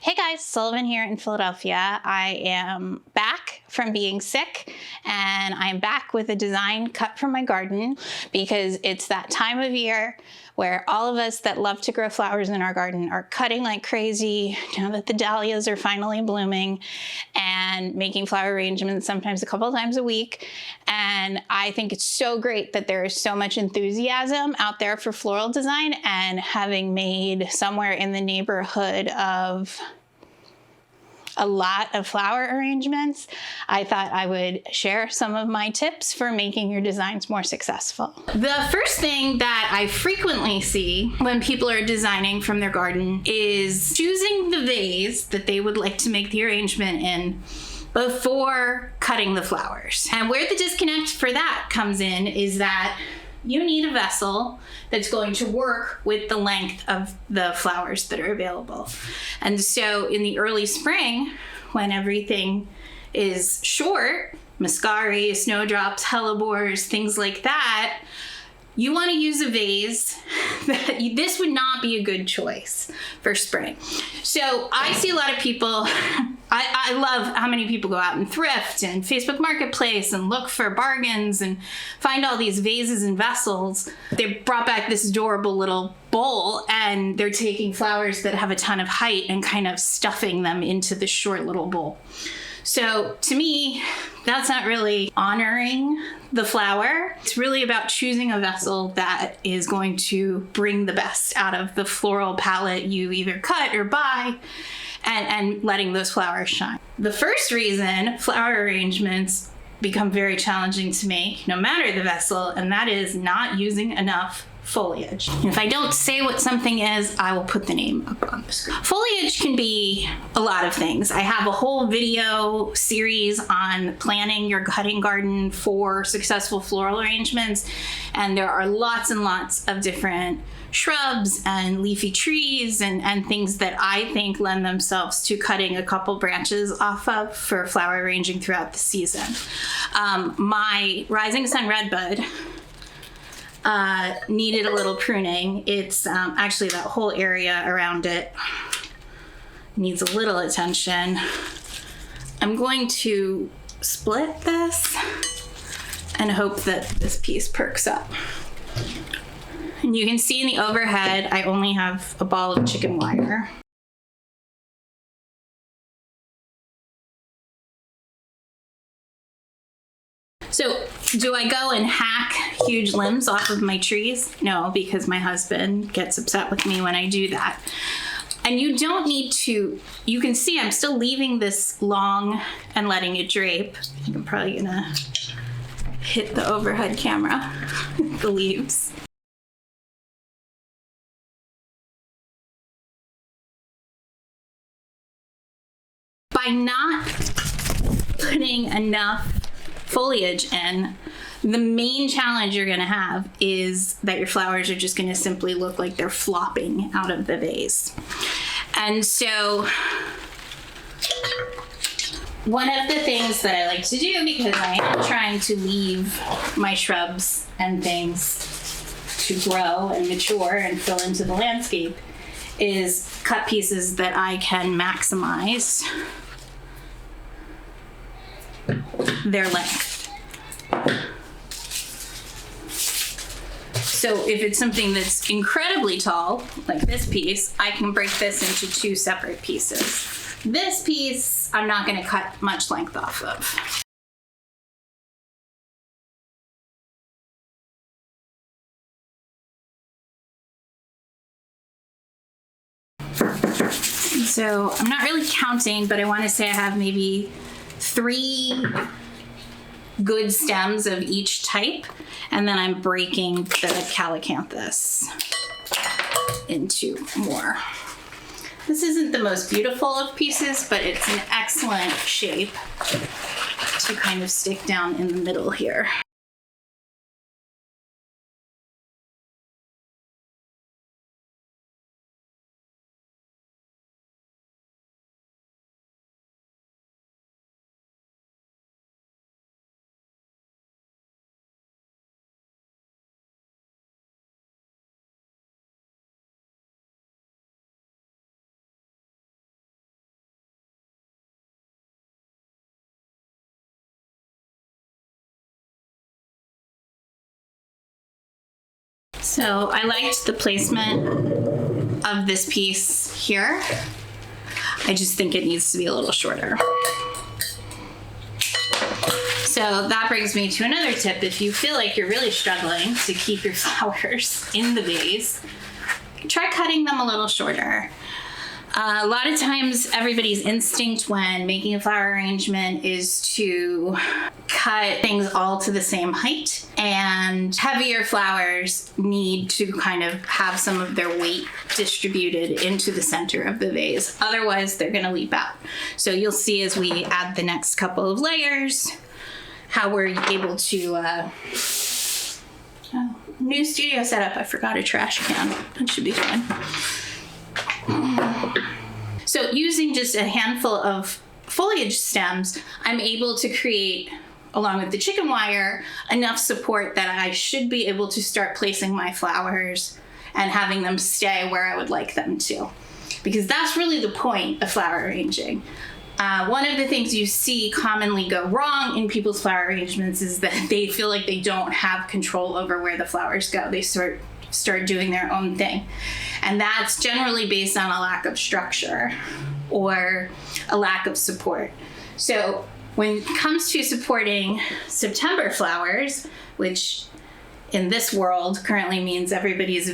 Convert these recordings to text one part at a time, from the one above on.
Hey guys, Sullivan here in Philadelphia. I am back from being sick and I'm back with a design cut from my garden because it's that time of year where all of us that love to grow flowers in our garden are cutting like crazy now that the dahlias are finally blooming and making flower arrangements sometimes a couple times a week. And I think it's so great that there is so much enthusiasm out there for floral design, and having made somewhere in the neighborhood of a lot of flower arrangements, I thought I would share some of my tips for making your designs more successful. The first thing that I frequently see when people are designing from their garden is choosing the vase that they would like to make the arrangement in before cutting the flowers. And where the disconnect for that comes in is that you need a vessel that's going to work with the length of the flowers that are available. And so in the early spring, when everything is short, muscari, snowdrops, hellebores, things like that, you want to use a vase. This would not be a good choice for spring. So I see a lot of people, I love how many people go out and thrift and Facebook Marketplace and look for bargains and find all these vases and vessels. They brought back this adorable little bowl and they're taking flowers that have a ton of height and kind of stuffing them into this short little bowl. So to me, that's not really honoring the flower. It's really about choosing a vessel that is going to bring the best out of the floral palette you either cut or buy, and letting those flowers shine. The first reason flower arrangements become very challenging to make, no matter the vessel, and that is not using enough foliage. And if I don't say what something is, I will put the name up on the screen. Foliage can be a lot of things. I have a whole video series on planning your cutting garden for successful floral arrangements, and there are lots and lots of different shrubs and leafy trees and things that I think lend themselves to cutting a couple branches off of for flower arranging throughout the season. My Rising Sun Redbud needed a little pruning. It's actually that whole area around it needs a little attention. I'm going to split this and hope that this piece perks up. And you can see in the overhead, I only have a ball of chicken wire. So do I go and hack huge limbs off of my trees? No, because my husband gets upset with me when I do that. And you don't need to, you can see I'm still leaving this long and letting it drape. I'm probably gonna hit the overhead camera, the leaves. By not putting enough foliage in, the main challenge you're gonna have is that your flowers are just gonna simply look like they're flopping out of the vase. And so one of the things that I like to do, because I am trying to leave my shrubs and things to grow and mature and fill into the landscape, is cut pieces that I can maximize their length. So if it's something that's incredibly tall, like this piece, I can break this into two separate pieces. This piece, I'm not going to cut much length off of. So I'm not really counting, but I want to say I have maybe 3 good stems of each type, and then I'm breaking the calacanthus into more. This isn't the most beautiful of pieces, but it's an excellent shape to kind of stick down in the middle here. So I liked the placement of this piece here. I just think it needs to be a little shorter. So that brings me to another tip. If you feel like you're really struggling to keep your flowers in the vase, try cutting them a little shorter. A lot of times everybody's instinct when making a flower arrangement is to cut things all to the same height, and heavier flowers need to kind of have some of their weight distributed into the center of the vase. Otherwise, they're going to leap out. So you'll see as we add the next couple of layers how we're able to new studio setup. I forgot a trash can. That should be fun. So using just a handful of foliage stems, I'm able to create, along with the chicken wire, enough support that I should be able to start placing my flowers and having them stay where I would like them to. Because that's really the point of flower arranging. One of the things you see commonly go wrong in people's flower arrangements is that they feel like they don't have control over where the flowers go. They start doing their own thing. And that's generally based on a lack of structure or a lack of support. So when it comes to supporting September flowers, which in this world currently means everybody's,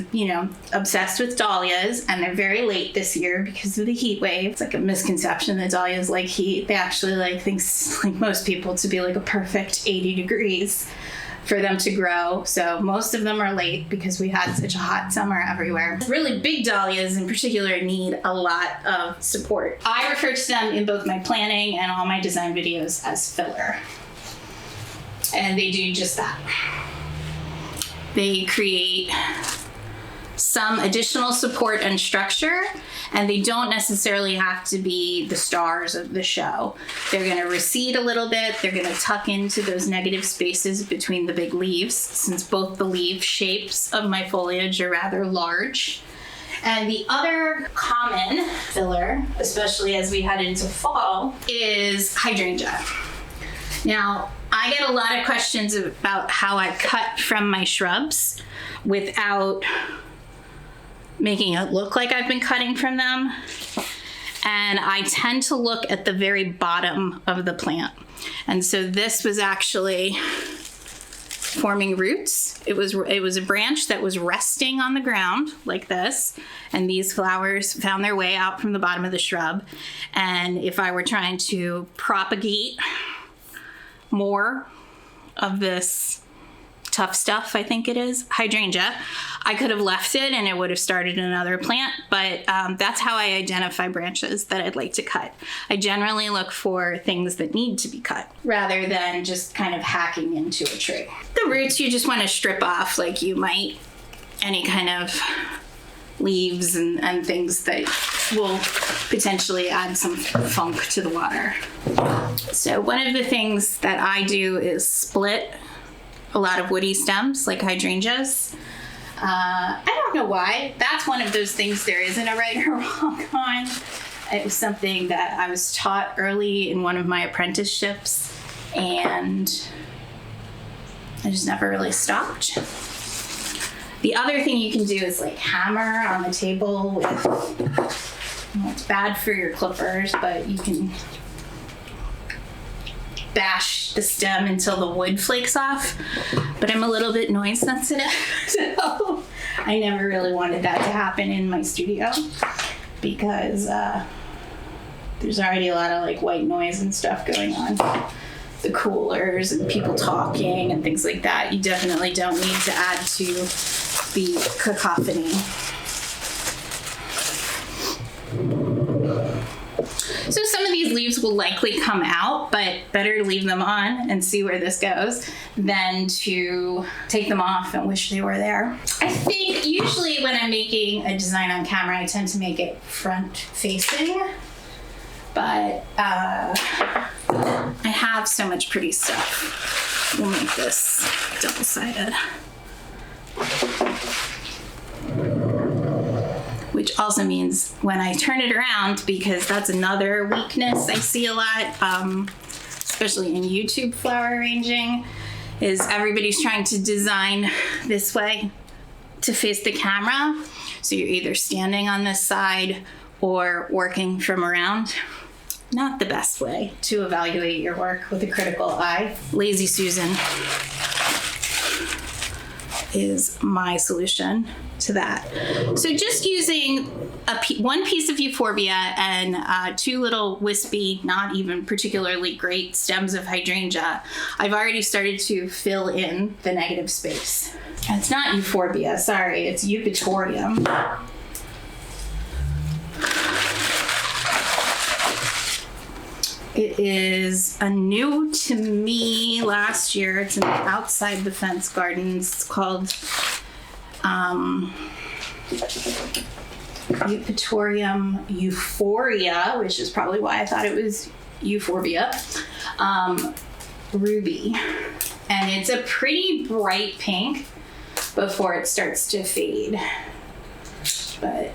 obsessed with dahlias, and they're very late this year because of the heat wave. It's like a misconception that dahlias like heat. They actually like things, like most people, to be like a perfect 80 degrees for them to grow. So most of them are late because we had such a hot summer everywhere. Really big dahlias in particular need a lot of support. I refer to them in both my planning and all my design videos as filler. And they do just that. They create some additional support and structure, and they don't necessarily have to be the stars of the show. They're going to recede a little bit. They're going to tuck into those negative spaces between the big leaves, since both the leaf shapes of my foliage are rather large. And the other common filler, especially as we head into fall, is hydrangea. Now, I get a lot of questions about how I cut from my shrubs without making it look like I've been cutting from them. And I tend to look at the very bottom of the plant. And so this was actually forming roots. It was a branch that was resting on the ground like this, and these flowers found their way out from the bottom of the shrub. And if I were trying to propagate more of this tough stuff, I think it is, hydrangea, I could have left it and it would have started another plant, but that's how I identify branches that I'd like to cut. I generally look for things that need to be cut rather than just kind of hacking into a tree. The roots you just want to strip off like you might any kind of leaves and things that will potentially add some funk to the water. So one of the things that I do is split a lot of woody stems like hydrangeas. I don't know why. That's one of those things there isn't a right or wrong on. It was something that I was taught early in one of my apprenticeships, and I just never really stopped. The other thing you can do is like hammer on the table with, it's bad for your clippers, but you can bash the stem until the wood flakes off. But I'm a little bit noise sensitive, so I never really wanted that to happen in my studio because there's already a lot of like white noise and stuff going on. The coolers and people talking and things like that. You definitely don't need to add to the cacophony. So some of these leaves will likely come out, but better to leave them on and see where this goes than to take them off and wish they were there. I think usually when I'm making a design on camera, I tend to make it front facing, but I have so much pretty stuff. We'll make this double-sided. Which also means when I turn it around, because that's another weakness I see a lot, especially in YouTube flower arranging, is everybody's trying to design this way to face the camera. So you're either standing on this side or working from around. Not the best way to evaluate your work with a critical eye. Lazy Susan is my solution to that. So just using one piece of euphorbia and 2 little wispy, not even particularly great stems of hydrangea, I've already started to fill in the negative space. And it's not euphorbia, sorry, it's eupatorium. It is a new to me last year. It's in the outside the fence gardens. It's called Eupatorium euphoria, which is probably why I thought it was euphorbia. Ruby. And it's a pretty bright pink before it starts to fade. But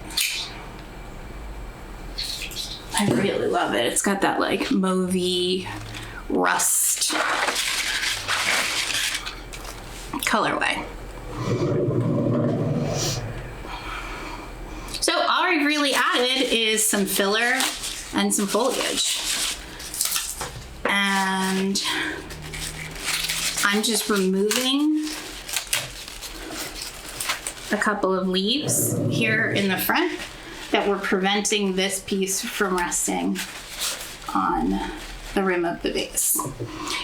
I really love it. It's got that like mauvey rust colorway. So all I've really added is some filler and some foliage. And I'm just removing a couple of leaves here in the front that were preventing this piece from resting on the rim of the vase.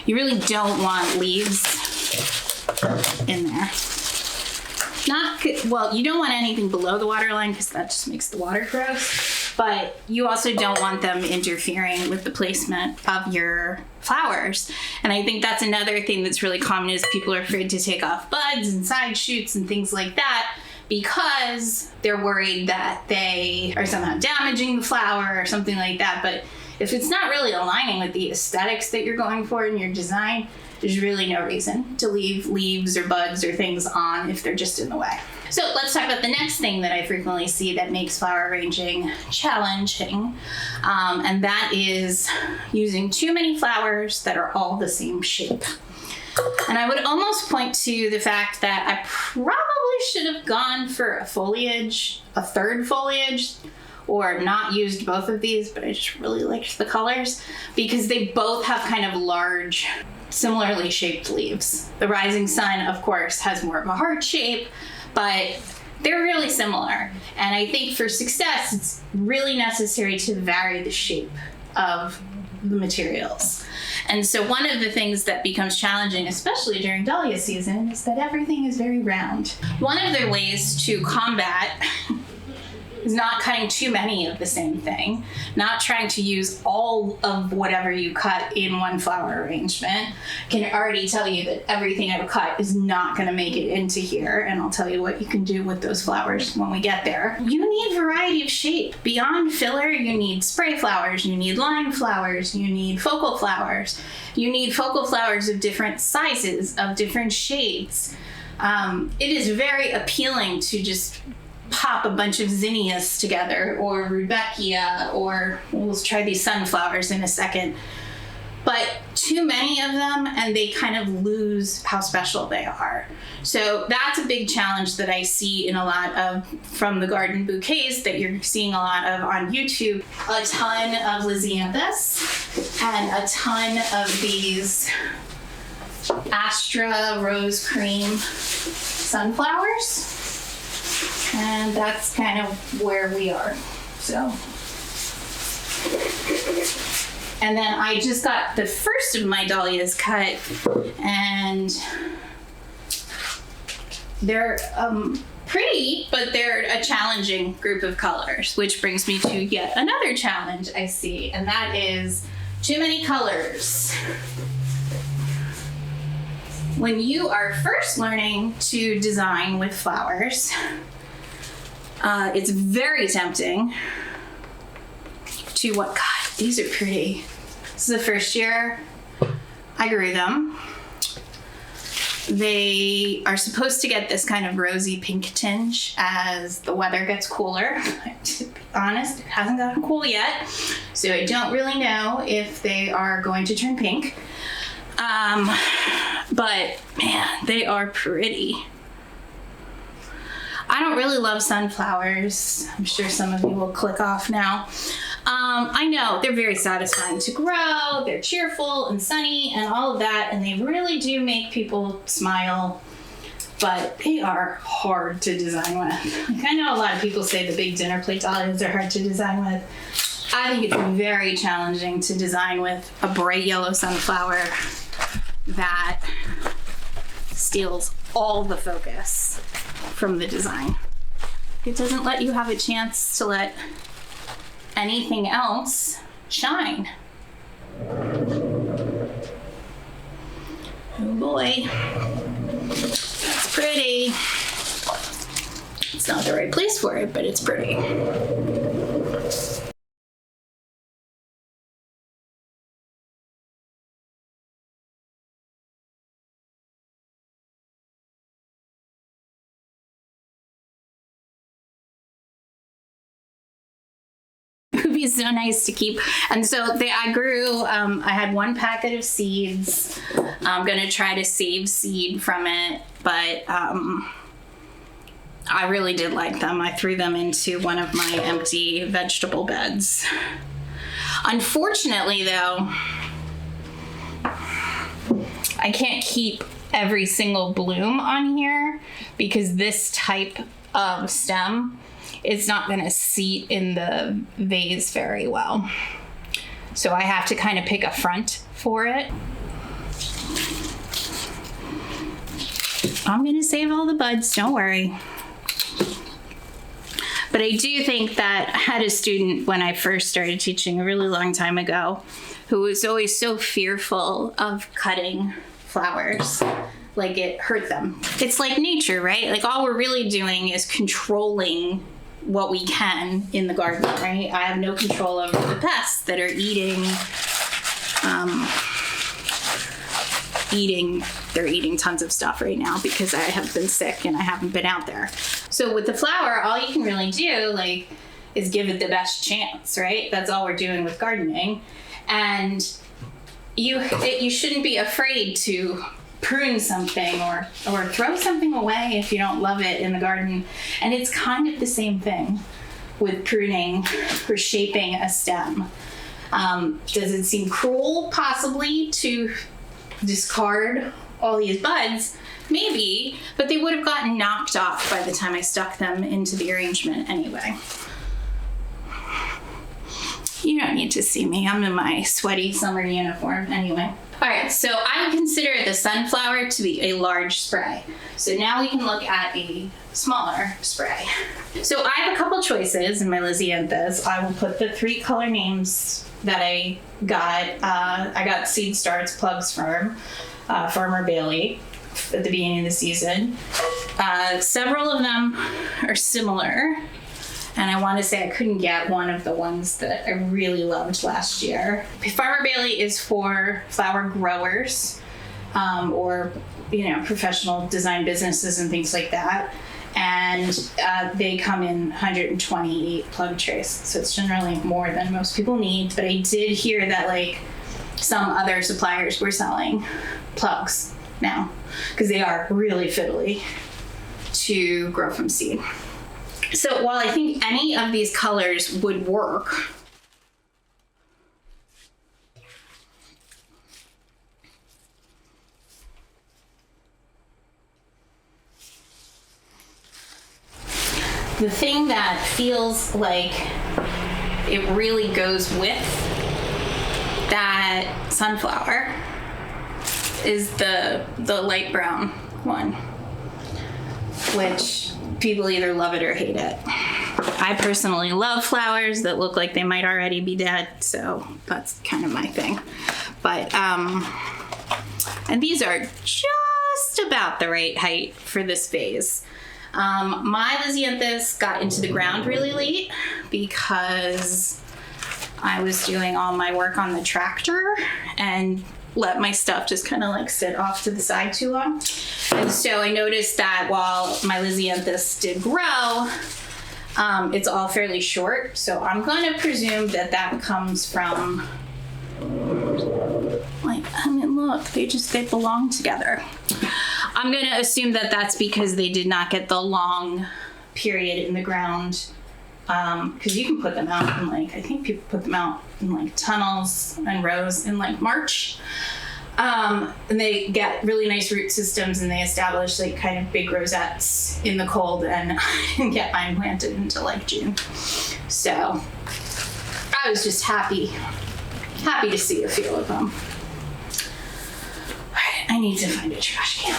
You really don't want leaves in there. Well, you don't want anything below the water line because that just makes the water gross, but you also don't want them interfering with the placement of your flowers. And I think that's another thing that's really common is people are afraid to take off buds and side shoots and things like that, because they're worried that they are somehow damaging the flower or something like that. But if it's not really aligning with the aesthetics that you're going for in your design, there's really no reason to leave leaves or buds or things on if they're just in the way. So let's talk about the next thing that I frequently see that makes flower arranging challenging. And that is using too many flowers that are all the same shape. And I would almost point to the fact that I probably should have gone for a third foliage, or not used both of these, but I just really liked the colors because they both have kind of large, similarly shaped leaves. The Rising Sun, of course, has more of a heart shape, but they're really similar. And I think for success, it's really necessary to vary the shape of the materials. And so one of the things that becomes challenging, especially during dahlia season, is that everything is very round. One of the ways to combat is not cutting too many of the same thing, not trying to use all of whatever you cut in one flower arrangement. I can already tell you that everything I've cut is not gonna make it into here, and I'll tell you what you can do with those flowers when we get there. You need variety of shape. Beyond filler, you need spray flowers, you need line flowers, you need focal flowers. You need focal flowers of different sizes, of different shades. It is very appealing to just pop a bunch of zinnias together, or rudbeckia, or we'll try these sunflowers in a second. But too many of them and they kind of lose how special they are. So that's a big challenge that I see in a lot of from the garden bouquets that you're seeing a lot of on YouTube. A ton of Lysianthus and a ton of these Astra Rose Cream sunflowers. And that's kind of where we are. So, and then I just got the first of my dahlias cut, and they're pretty, but they're a challenging group of colors, which brings me to yet another challenge I see, and that is too many colors. When you are first learning to design with flowers, it's very tempting to God, these are pretty. This is the first year I grew them. They are supposed to get this kind of rosy pink tinge as the weather gets cooler. To be honest, it hasn't gotten cool yet, so I don't really know if they are going to turn pink. But man, they are pretty. I don't really love sunflowers. I'm sure some of you will click off now. I know they're very satisfying to grow. They're cheerful and sunny and all of that, and they really do make people smile, but they are hard to design with. Like, I know a lot of people say the big dinner plate dahlias are hard to design with. I think it's very challenging to design with a bright yellow sunflower that steals all the focus from the design. It doesn't let you have a chance to let anything else shine. Oh boy, that's pretty. It's not the right place for it, but it's pretty. Would be so nice to keep. And so I grew, I had one packet of seeds. I'm gonna try to save seed from it, but I really did like them. I threw them into one of my empty vegetable beds. Unfortunately though, I can't keep every single bloom on here because this type of stem, it's not going to seat in the vase very well. So I have to kind of pick a front for it. I'm going to save all the buds, don't worry. But I do think that I had a student when I first started teaching a really long time ago who was always so fearful of cutting flowers. Like it hurt them. It's like nature, right? Like all we're really doing is controlling what we can in the garden, right? I have no control over the pests that are they're eating tons of stuff right now because I have been sick and I haven't been out there. So with the flower, all you can really do is give it the best chance, right? That's all we're doing with gardening. And you shouldn't be afraid to prune something or throw something away if you don't love it in the garden. And it's kind of the same thing with pruning or shaping a stem. Does it seem cruel possibly to discard all these buds? Maybe, but they would have gotten knocked off by the time I stuck them into the arrangement anyway. You don't need to see me. I'm in my sweaty summer uniform anyway. All right, so I consider the sunflower to be a large spray. So now we can look at a smaller spray. So I have a couple choices in my Lysianthus. I will put the 3 color names that I got seed starts plugs from Farmer Bailey at the beginning of the season. Several of them are similar. And I want to say I couldn't get one of the ones that I really loved last year. Farmer Bailey is for flower growers or professional design businesses and things like that. And they come in 128 plug trays. So it's generally more than most people need. But I did hear that some other suppliers were selling plugs now because they are really fiddly to grow from seed. So while I think any of these colors would work, the thing that feels like it really goes with that sunflower is the light brown one, which people either love it or hate it. I personally love flowers that look like they might already be dead, so that's kind of my thing. But, and these are just about the right height for this vase. My Lysianthus got into the ground really late because I was doing all my work on the tractor and let my stuff just kind of sit off to the side too long. And so I noticed that while my Lysianthus did grow, it's all fairly short. So I'm going to presume that comes from, look, they belong together. I'm going to assume that that's because they did not get the long period in the ground, because you can put them out in like, I think people put them out in like tunnels and rows in like March. And they get really nice root systems, and they establish like kind of big rosettes in the cold and get mine planted until like June. So I was just happy to see a few of them. All right, I need to find a trash can.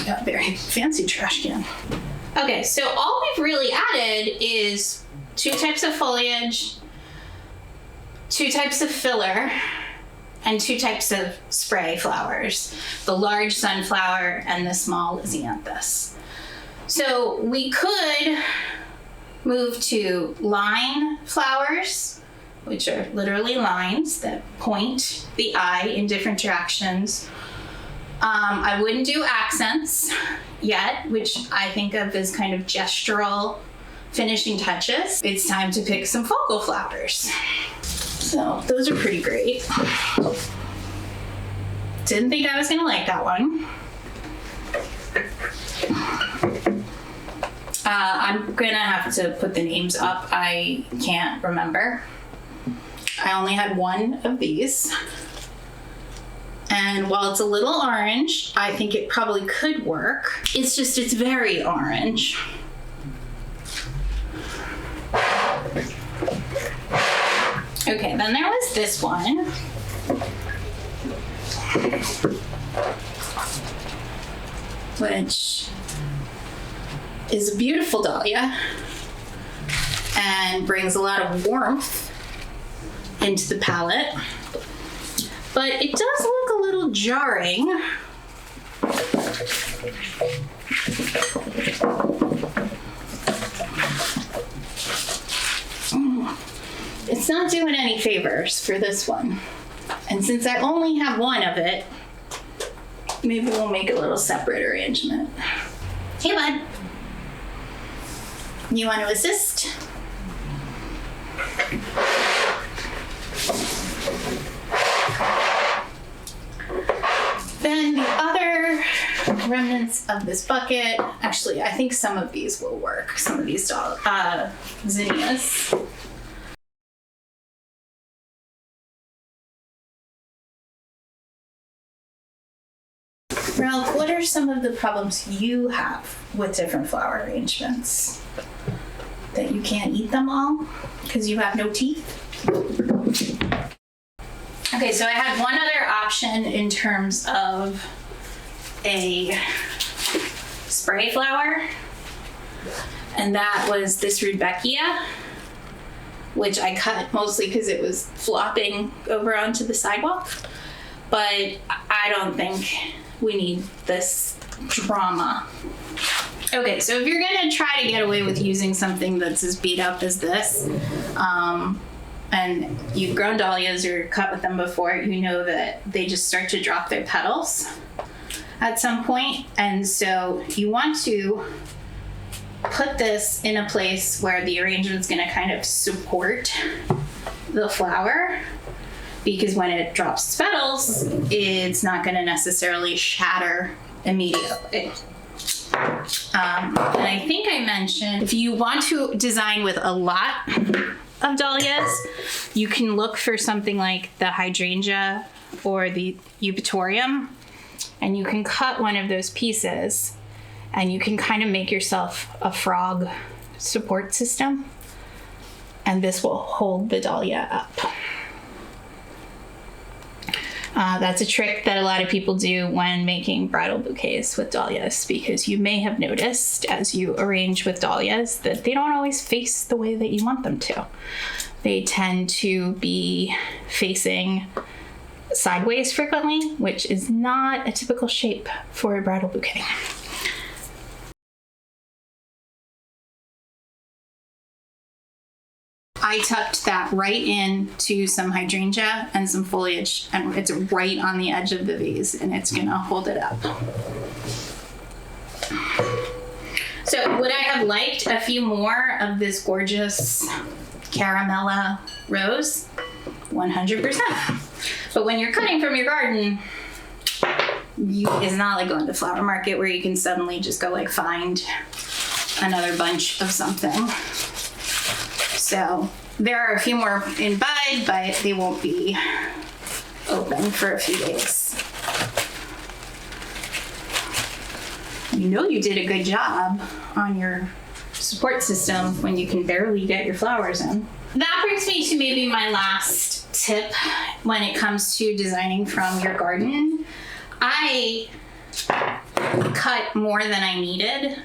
A very fancy trash can. Okay, so all we've really added is 2 types of foliage, 2 types of filler, and 2 types of spray flowers, the large sunflower and the small lisianthus. So we could move to line flowers, which are literally lines that point the eye in different directions. I wouldn't do accents yet, which I think of as kind of gestural finishing touches. It's time to pick some focal flowers. So those are pretty great. Didn't think I was gonna like that one. I'm gonna have to put the names up. I can't remember. I only had one of these. And while it's a little orange, I think it probably could work. It's just, it's very orange. Okay, then there was this one. Which is a beautiful dahlia and brings a lot of warmth into the palette. But it does look a little jarring. It's not doing any favors for this one. And since I only have one of it, maybe we'll make a little separate arrangement. Hey, bud. You want to assist? Then the other remnants of this bucket, actually, I think some of these will work. Some of these zinnias. Ralph, what are some of the problems you have with different flower arrangements? That you can't eat them all because you have no teeth? Okay, so I had one other option in terms of a spray flower, and that was this rudbeckia, which I cut mostly because it was flopping over onto the sidewalk. But I don't think we need this drama. Okay, so if you're gonna try to get away with using something that's as beat up as this, and you've grown dahlias or cut with them before, you know that they just start to drop their petals at some point. And so you want to put this in a place where the arrangement's gonna kind of support the flower, because when it drops its petals, it's not gonna necessarily shatter immediately. And I think I mentioned, if you want to design with a lot of dahlias, you can look for something like the hydrangea or the eupatorium, and you can cut one of those pieces and you can kind of make yourself a frog support system, and this will hold the dahlia up. That's a trick that a lot of people do when making bridal bouquets with dahlias, because you may have noticed as you arrange with dahlias that they don't always face the way that you want them to. They tend to be facing sideways frequently, which is not a typical shape for a bridal bouquet. I tucked that right into some hydrangea and some foliage, and it's right on the edge of the vase, and it's gonna hold it up. So would I have liked a few more of this gorgeous caramella rose? 100%. But when you're cutting from your garden, it's not like going to the flower market where you can suddenly just go like find another bunch of something. So there are a few more in bud, but they won't be open for a few days. You know you did a good job on your support system when you can barely get your flowers in. That brings me to maybe my last tip when it comes to designing from your garden. I cut more than I needed,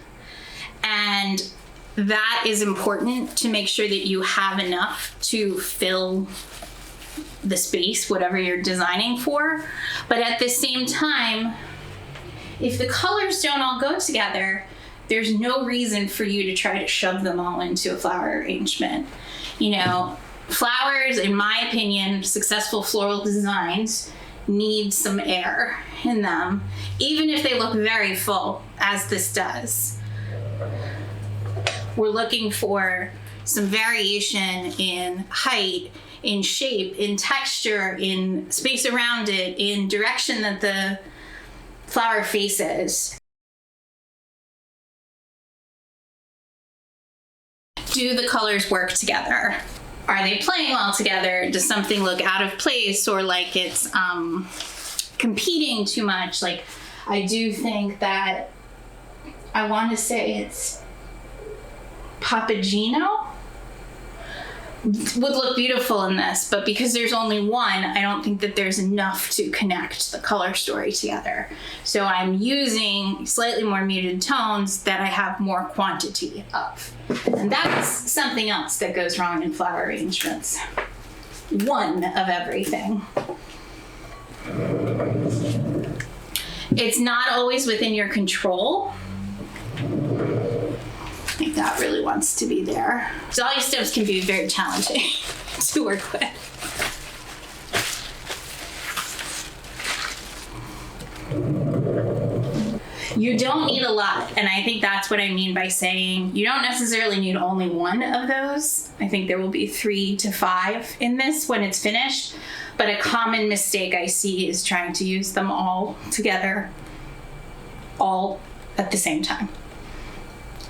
and that is important to make sure that you have enough to fill the space, whatever you're designing for. But at the same time, if the colors don't all go together, there's no reason for you to try to shove them all into a flower arrangement. You know, flowers, in my opinion, successful floral designs need some air in them, even if they look very full, as this does. We're looking for some variation in height, in shape, in texture, in space around it, in direction that the flower faces. Do the colors work together? Are they playing well together? Does something look out of place or like it's competing too much? Like, I do think that, I want to say it's Papageno would look beautiful in this, but because there's only one, I don't think that there's enough to connect the color story together. So I'm using slightly more muted tones that I have more quantity of. And that's something else that goes wrong in flower arrangements. One of everything. It's not always within your control. I think that really wants to be there. Dahlia stems can be very challenging to work with. You don't need a lot, and I think that's what I mean by saying you don't necessarily need only one of those. I think there will be 3 to 5 in this when it's finished, but a common mistake I see is trying to use them all together, all at the same time.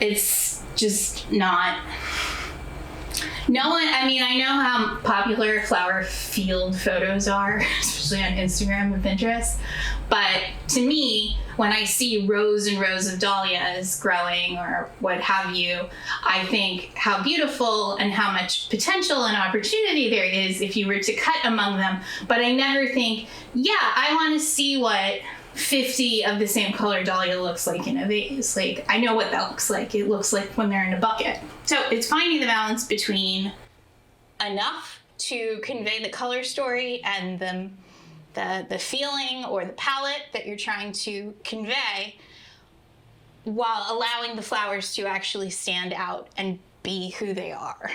It's just not. No one, I mean, I know how popular flower field photos are, especially on Instagram and Pinterest, but to me, when I see rows and rows of dahlias growing or what have you, I think how beautiful and how much potential and opportunity there is if you were to cut among them. But I never think, yeah, I want to see what 50 of the same color dahlia looks like in a vase. Like, I know what that looks like. It looks like when they're in a bucket. So it's finding the balance between enough to convey the color story and the feeling or the palette that you're trying to convey, while allowing the flowers to actually stand out and be who they are.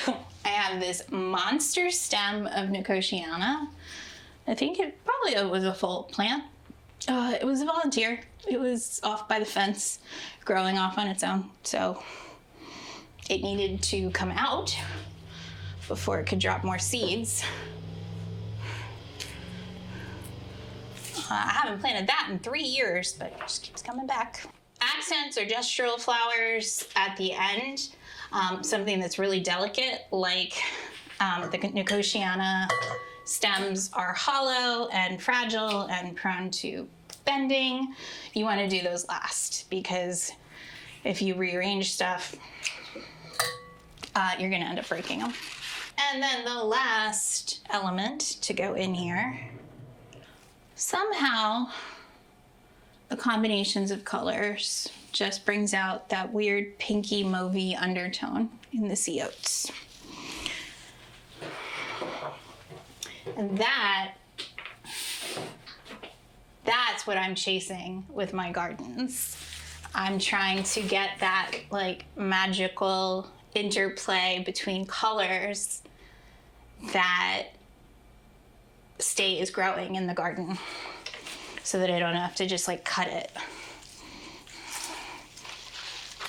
I have this monster stem of Nicotiana. I think it probably was a full plant. It was a volunteer. It was off by the fence, growing off on its own. So it needed to come out before it could drop more seeds. I haven't planted that in 3 years, but it just keeps coming back. Accents or gestural flowers at the end. Something that's really delicate, like the Nicotiana stems are hollow and fragile and prone to bending. You want to do those last, because if you rearrange stuff, you're going to end up breaking them. And then the last element to go in here, somehow the combinations of colors just brings out that weird pinky mauvey undertone in the sea oats. And that's what I'm chasing with my gardens. I'm trying to get that like magical interplay between colors that stays growing in the garden, so that I don't have to just like cut it.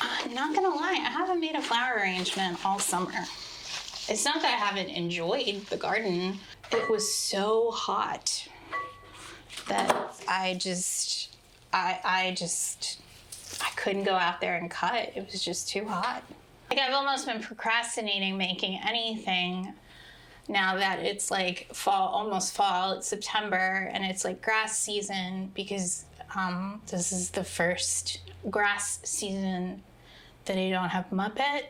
I'm not gonna lie, I haven't made a flower arrangement all summer. It's not that I haven't enjoyed the garden. It was so hot that I just I couldn't go out there and cut. It was just too hot. Like, I've almost been procrastinating making anything now that it's like fall, almost fall. It's September and it's like grass season, because this is the first grass season that I don't have Muppet.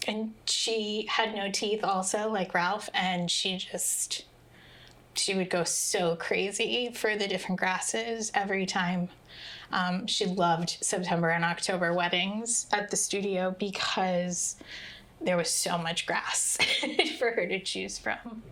And she had no teeth also, like Ralph, and she would go so crazy for the different grasses every time. She loved September and October weddings at the studio because there was so much grass for her to choose from.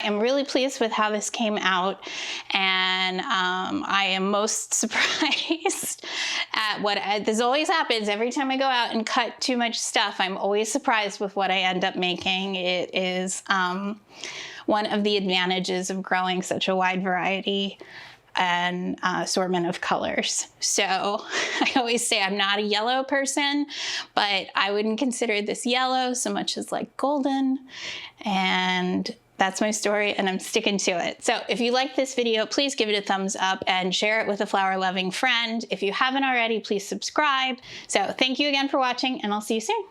I'm really pleased with how this came out, and I am most surprised at what this always happens every time I go out and cut too much stuff. I'm always surprised with what I end up making. It is one of the advantages of growing such a wide variety and assortment of colors. So I always say I'm not a yellow person, but I wouldn't consider this yellow so much as like golden, and that's my story, and I'm sticking to it. So if you like this video, please give it a thumbs up and share it with a flower-loving friend. If you haven't already, please subscribe. So thank you again for watching, and I'll see you soon.